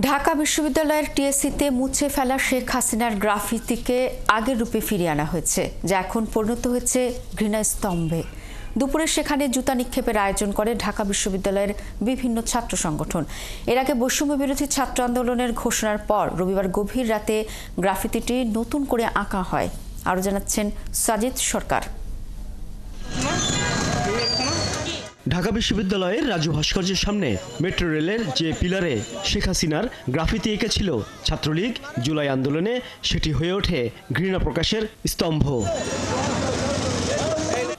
ঢাকা বিশ্ববিদ্যালয়ের টিএসসিতে মুছে ফেলা শেখ হাসিনার গ্রাফিতিকে আগের রূপে ফিরিয়ে আনা হয়েছে, যা এখন পরিণত হয়েছে ঘৃণাস্তম্ভে। দুপুরে সেখানে জুতা নিক্ষেপের আয়োজন করে ঢাকা বিশ্ববিদ্যালয়ের বিভিন্ন ছাত্র সংগঠন। এর আগে বৈষম্য বিরোধী ছাত্র আন্দোলনের ঘোষণার পর রবিবার গভীর রাতে গ্রাফিতিটি নতুন করে আঁকা হয়। আরও জানাচ্ছেন সাজিদ সরকার। ঢাকা বিশ্ববিদ্যালয়ের রাজু ভাস্কর্যের সামনে মেট্রো রেলের যে পিলারে শেখ হাসিনার গ্রাফিতি এঁকেছিল ছাত্রলীগ, জুলাই আন্দোলনে সেটি হয়ে ওঠে ঘৃণা প্রকাশের স্তম্ভ।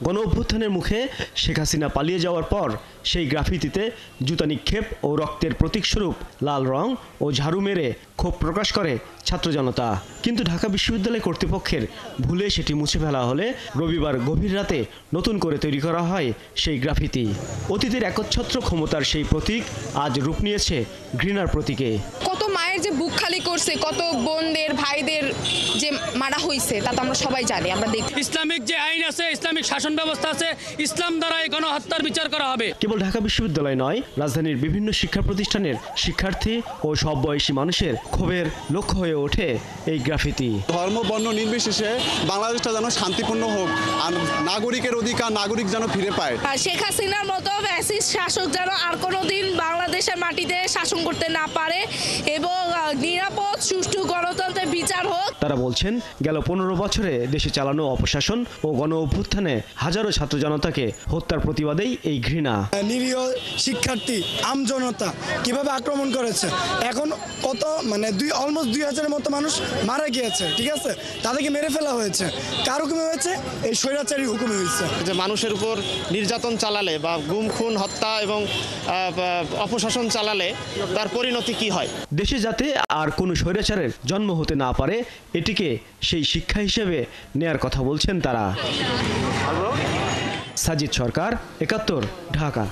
গণ অভ্যুত্থানের মুখে শেখ হাসিনা পালিয়ে যাওয়ার পর সেই গ্রাফিতিতে জুতা নিক্ষেপ ও রক্তের প্রতীকস্বরূপ লাল রং ও ঝাড়ু মেরে ক্ষোভ প্রকাশ করে ছাত্র জনতা। কিন্তু ঢাকা বিশ্ববিদ্যালয় কর্তৃপক্ষের ভুলে সেটি মুছে ফেলা হলে রবিবার গভীর রাতে নতুন করে তৈরি করা হয় সেই গ্রাফিতি। অতীতের একচ্ছত্র ক্ষমতার সেই প্রতীক আজ রূপ নিয়েছে ঘৃণার প্রতীকে। কত মায়ের যে বুক খালি করছে, কত বোনদের ভাইদের যে মারা হয়েছে তা তো আমরা সবাই জানি, আমরা দেখি। ইসলামিক যে আইন আছে, ইসলামিক শাসন ব্যবস্থা আছে, ইসলাম দ্বারা এই গণহত্যার বিচার করা হবে। কেবল ঢাকা বিশ্ববিদ্যালয় নয়, রাজধানীর বিভিন্ন শিক্ষা প্রতিষ্ঠানের শিক্ষার্থী ও সব বয়সী মানুষের ক্ষোভের লক্ষ্য হয়ে ওঠে এই গ্রাফিতি। ধর্ম বর্ণ নির্বিশেষে বাংলাদেশটা যেন শান্তিপূর্ণ হোক, আর নাগরিকের অধিকার নাগরিক যেন ফিরে পায়। শেখ হাসিনার মতো ফ্যাসিস্ট শাসক যেন আর কোনোদিন বাংলাদেশের মাটিতে শাসন করতে না পারে এবং নিরাপদ সুষ্ঠু গণতন্ত্রের বিচার হোক। তারা বলছেন, গেল 15 বছরে দেশে চালানো অপশাসন ও গণ অভ্যুত্থানে হাজারো ছাত্র জনতাকে হত্যার প্রতিবাদেই এই ঘৃণা। নিরীহ শিক্ষার্থী আমজনতা কিভাবে আক্রমণ করেছে, এখন কত অলমোস্ট 2000-এর মতো মানুষ মারা গিয়েছে, ঠিক আছে, তাদেরকে মেরে ফেলা হয়েছে। কার হুকুমে হয়েছে? এই স্বৈরাচারী হুকুমে হয়েছে। যে মানুষের উপর নির্যাতন চালালে বা গুম খুন হত্যা এবং অপশাসন চালালে তার পরিণতি কি হয়? দেশে যাতে আর কোনো স্বৈরাচারের জন্ম হতে না পারে, এটিকে সেই শিক্ষা হিসেবে নেয়ার কথা বলছেন তারা। সাজিদ সরকার, 71, ঢাকা।